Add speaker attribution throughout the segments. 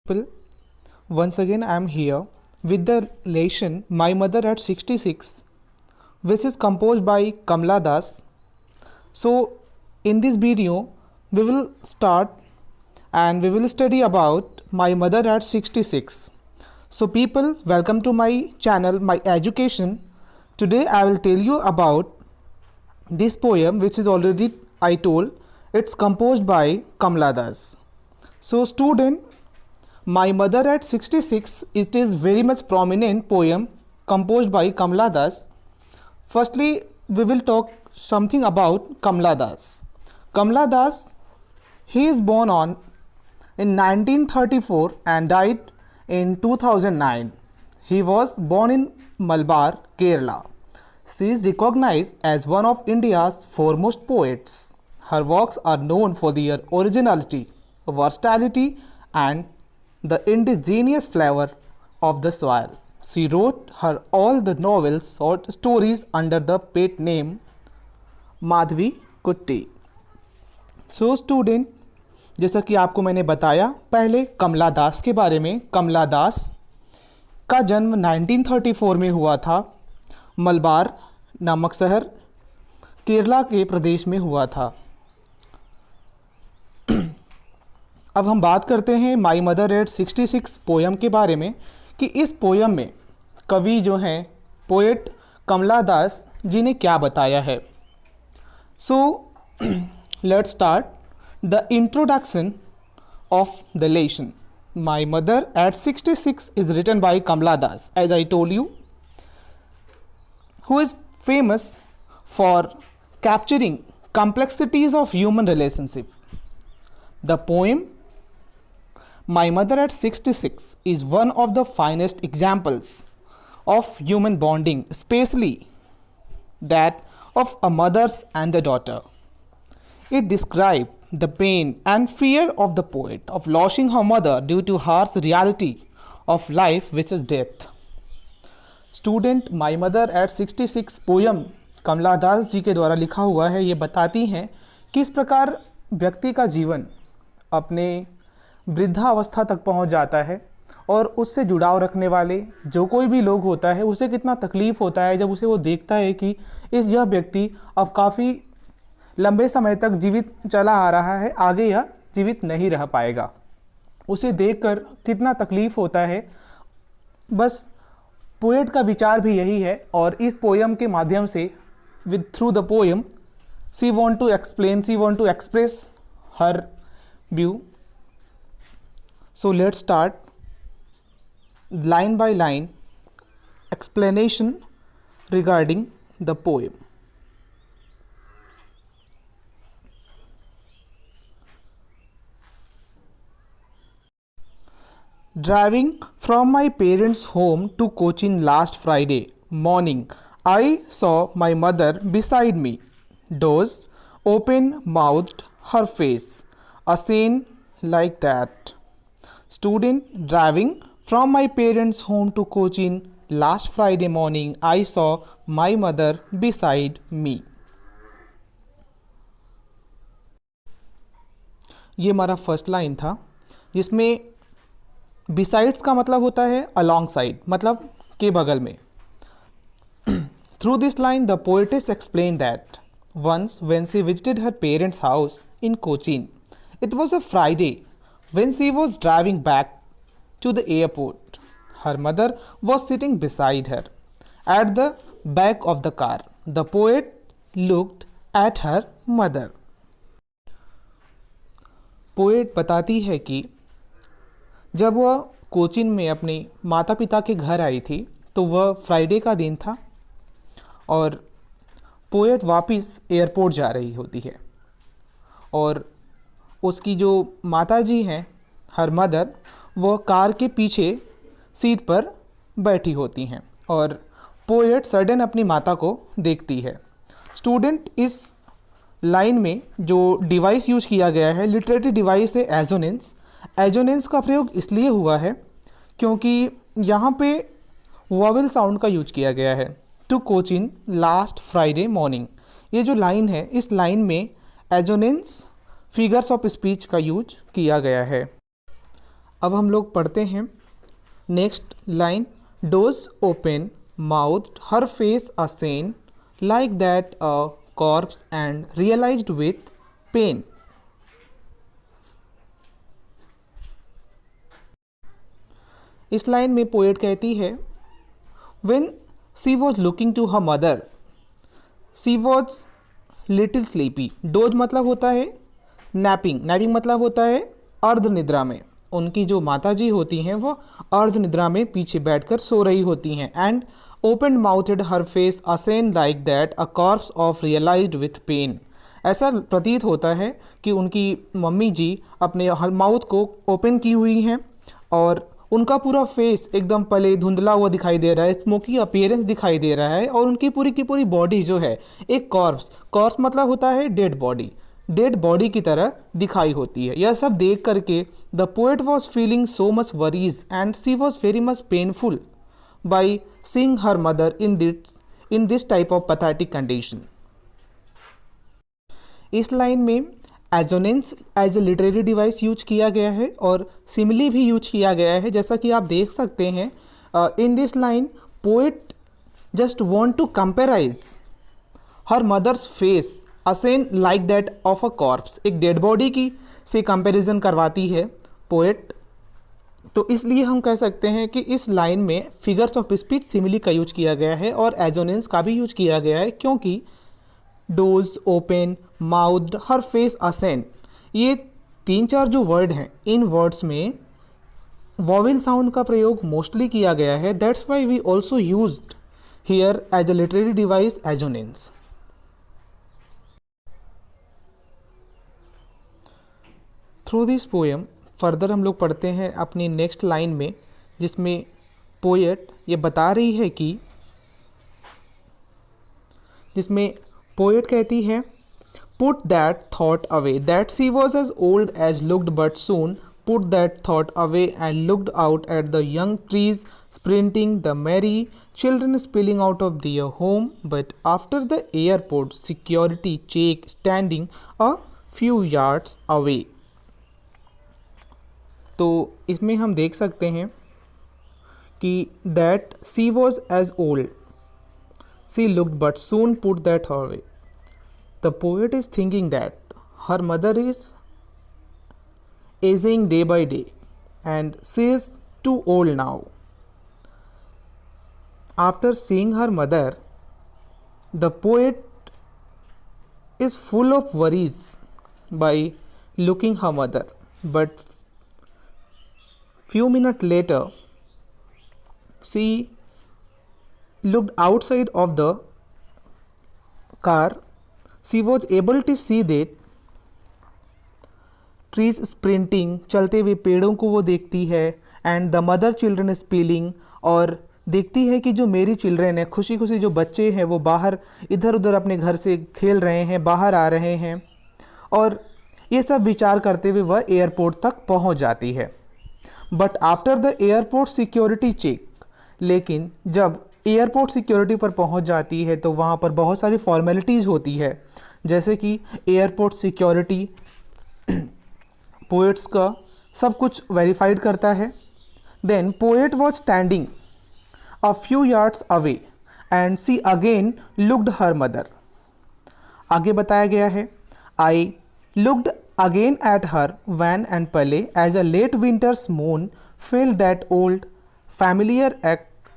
Speaker 1: People, once again I am here with the relation My Mother at 66, which is composed by Kamla Das. So in this video we will start and we will study about My Mother at 66. So people, welcome to my channel, My Education. Today I will tell you about this poem which is already I told. It's composed by Kamla Das. So student, My Mother at 66, it is very much prominent poem composed by Kamla Das. Firstly, we will talk something about Kamla Das. Kamla Das, he is born on in 1934 and died in 2009. He was born in Malabar, Kerala. She is recognized as one of India's foremost poets. Her works are known for their originality, versatility, and the indigenous flavor of the soil. She wrote her all the novels or stories under the pet name Madhavi कुट्टी. So student, जैसा कि आपको मैंने बताया पहले कमला दास के बारे में. कमला दास का जन्म 1934 में हुआ था. मलबार नामक शहर केरला के प्रदेश में हुआ था. अब हम बात करते हैं माई मदर एट 66 पोयम के बारे में कि इस पोयम में कवि जो हैं पोएट कमला दास जी ने क्या बताया है. So let's start the introduction of the lesson. My mother at 66 is written by Kamala Das, as I told you, who is famous for capturing complexities of human relationship. The poem My Mother at 66 is one of the finest examples of human bonding, especially that of a mother's and a daughter. It describes the pain and fear of the poet of losing her mother due to harsh reality of life, which is death. Student, my mother at 66 poem Kamala Das ji के द्वारा लिखा हुआ है. ये बताती हैं किस प्रकार व्यक्ति का जीवन अपने वृद्धावस्था तक पहुंच जाता है और उससे जुड़ाव रखने वाले जो कोई भी लोग होता है उसे कितना तकलीफ़ होता है जब उसे वो देखता है कि यह व्यक्ति अब काफ़ी लंबे समय तक जीवित चला आ रहा है, आगे यह जीवित नहीं रह पाएगा. उसे देखकर कितना तकलीफ़ होता है. बस पोएट का विचार भी यही है और इस पोयम के माध्यम से with through the poem she want to explain, she want to express her view. So let's start line by line explanation regarding the poem. Driving from my parents' home to Cochin last Friday morning, I saw my mother beside me, dozed, open-mouthed, her face, a scene like that. Student, driving from my parents' home to Cochin last Friday morning, I saw my mother beside me. ये हमारा first line था जिसमें besides का मतलब होता है along side, मतलब के बगल में. Through this line the poetess explain that once when she visited her parents house in Cochin, it was a Friday when she was driving back to the airport. Her mother was sitting beside her at the back of the car. The poet looked at her mother. Poet बताती है कि जब वह कोचीन में अपने माता पिता के घर आई थी तो वह फ्राइडे का दिन था और पोएट वापस एयरपोर्ट जा रही होती है और उसकी जो माता जी हैं, हर मदर, वह कार के पीछे सीट पर बैठी होती हैं और पोएट सडन अपनी माता को देखती है. स्टूडेंट, इस लाइन में जो डिवाइस यूज किया गया है लिटरेरी डिवाइस है एजोनेंस. एजोनेंस का प्रयोग इसलिए हुआ है क्योंकि यहाँ पे वॉवेल साउंड का यूज किया गया है. To Cochin last Friday morning, ये जो लाइन है इस लाइन में एजोनेंस फिगर्स ऑफ स्पीच का यूज किया गया है. अब हम लोग पढ़ते हैं next line, doze open mouth her face ashen like that a corpse and realised with pain. इस लाइन में पोएट कहती है when she was looking to her mother she was little sleepy. Doze मतलब होता है नैपिंग, नैपिंग मतलब होता है अर्ध निद्रा में। उनकी जो माता जी होती हैं वो अर्ध निद्रा में पीछे बैठकर सो रही होती हैं। And open mouthed her face ashen like that a corpse of realised with pain. ऐसा प्रतीत होता है कि उनकी मम्मी जी अपने माउथ को ओपन की हुई हैं और उनका पूरा फेस एकदम पले धुंधला हुआ दिखाई दे रहा है, स्मोकी अपीयरेंस दिखाई दे रहा है और उनकी पूरी की पूरी बॉडी जो है एक कॉर्प्स मतलब होता है डेड बॉडी, डेड बॉडी की तरह दिखाई होती है। यह सब देख करके the poet was feeling so much worries and she was very much painful by seeing her mother in this type of pathetic condition. इस लाइन में assonance as a literary device use किया गया है और सिमिली भी use किया गया है। जैसा कि आप देख सकते हैं in this line poet just want to comparise her mother's face ashen like that of a corpse. एक डेड बॉडी की से कंपैरिजन करवाती है पोएट, तो इसलिए हम कह सकते हैं कि इस लाइन में फिगर्स ऑफ स्पीच सिमिली का यूज किया गया है और एजोनेंस का भी यूज किया गया है, क्योंकि doze open mouth her face ashen ये 3-4 जो वर्ड हैं इन वर्ड्स में वॉवेल साउंड का प्रयोग मोस्टली किया गया है। That's why we also used here as a literary device assonance. Through this poem further हम लोग पढ़ते हैं अपनी नेक्स्ट लाइन में, जिसमें पोएट ये बता रही है कि जिसमें पोएट कहती है put that thought away that she was as old as looked but soon put that thought away and looked out at the young trees sprinting the merry children spilling out of their home but after the airport security check standing a few yards away। तो इसमें हम देख सकते हैं कि that she was as old she looked but soon put that away. The poet is thinking that her mother is aging day by day and she is too old now. After seeing her mother, the poet is full of worries by looking her mother. But few minutes later, she looked outside of the car. She was able to see that trees sprinting, चलते हुए पेड़ों को वो देखती है, and the mother children is spilling, और देखती है कि जो मेरी चिल्ड्रेन है, खुशी खुशी जो बच्चे हैं वो बाहर इधर उधर अपने घर से खेल रहे हैं, बाहर आ रहे हैं, और ये सब विचार करते हुए वह एयरपोर्ट तक पहुंच जाती है। But after the airport security check, लेकिन जब एयरपोर्ट सिक्योरिटी पर पहुंच जाती है तो वहाँ पर बहुत सारी फॉर्मेलिटीज़ होती है, जैसे कि एयरपोर्ट सिक्योरिटी पोएट्स का सब कुछ वेरीफाइड करता है। Then poet was standing a few yards away and she again looked her mother। आगे बताया गया है I looked again at her when and pale as a late winter's moon filled that old familiar act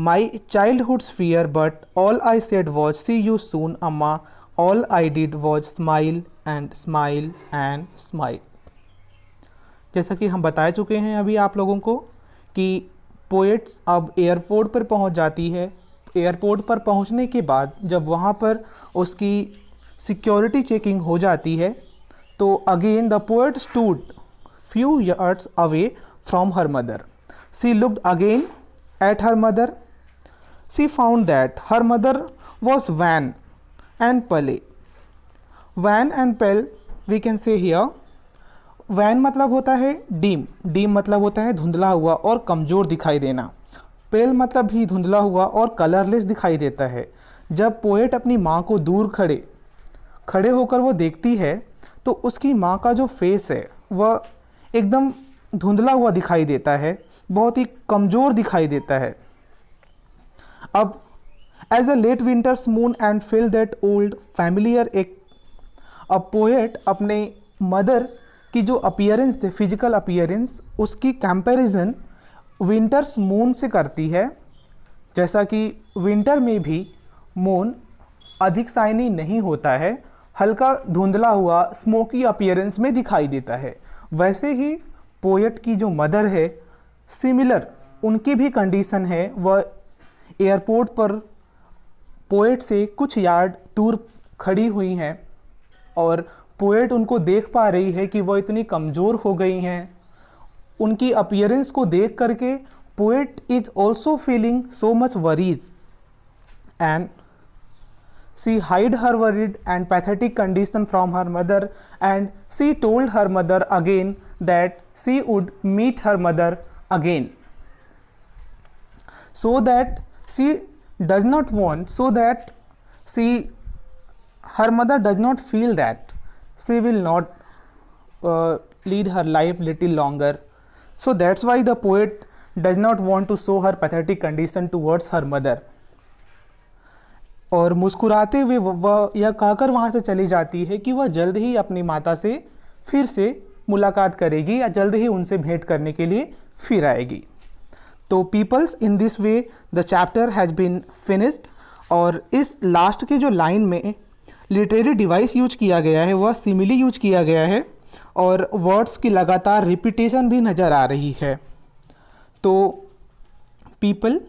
Speaker 1: my childhood's fear but all I said was see you soon amma all I did was smile and smile and smile। जैसा कि हम बता चुके हैं अभी आप लोगों को कि पोएट्स अब एयरपोर्ट पर पहुंच जाती है। एयरपोर्ट पर पहुंचने के बाद जब वहां पर उसकी सिक्योरिटी चेकिंग हो जाती है तो again the poet stood few yards away from her mother. She looked again at her mother. She found that her mother was wan and pale. Wan and pale we can see here. Wan मतलब होता है deem, deem मतलब होता है धुंधला हुआ और कमज़ोर दिखाई देना। पेल मतलब भी धुंधला हुआ और कलरलेस दिखाई देता है। जब पोएट अपनी माँ को दूर खड़े होकर वो देखती है तो उसकी माँ का जो फेस है वह एकदम धुंधला हुआ दिखाई देता है, बहुत ही कमज़ोर दिखाई देता है। अब as a late winter's moon and feel that old familiar एक अ पोएट अपने मदर्स की जो अपीयरेंस थे, फिजिकल अपीयरेंस, उसकी कंपैरिजन विंटर्स मून से करती है। जैसा कि विंटर में भी मून अधिक शाइनी नहीं होता है, हल्का धुंधला हुआ स्मोकी अपीयरेंस में दिखाई देता है, वैसे ही पोएट की जो मदर है सिमिलर उनकी भी कंडीशन है। वह एयरपोर्ट पर पोएट से कुछ यार्ड दूर खड़ी हुई हैं और पोएट उनको देख पा रही है कि वह इतनी कमज़ोर हो गई हैं। उनकी अपीयरेंस को देख करके poet is also feeling so much worries and she hide her worried and pathetic condition from her mother and she told her mother again that she would meet her mother again, so that she does not want, so that her mother does not feel that she will not lead her life little longer. So that's why the poet does not want to show her pathetic condition towards her mother. और मुस्कुराते हुए वह यह कहकर वहाँ से चली जाती है कि वह जल्द ही अपनी माता से फिर से मुलाकात करेगी या जल्द ही उनसे भेंट करने के लिए फिर आएगी। तो peoples in this way the chapter has been finished. और इस लास्ट के जो लाइन में लिटरेरी डिवाइस यूज किया गया है वह सिमिली यूज किया गया है और वर्ड्स की लगातार रिपीटेशन भी नज़र आ रही है। तो people,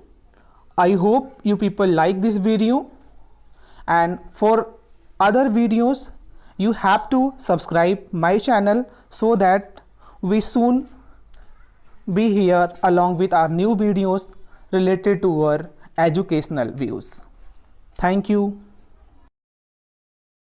Speaker 1: I hope you people like this video and for other videos you have to subscribe my channel so that we soon be here along with our new videos related to our educational views. Thank you.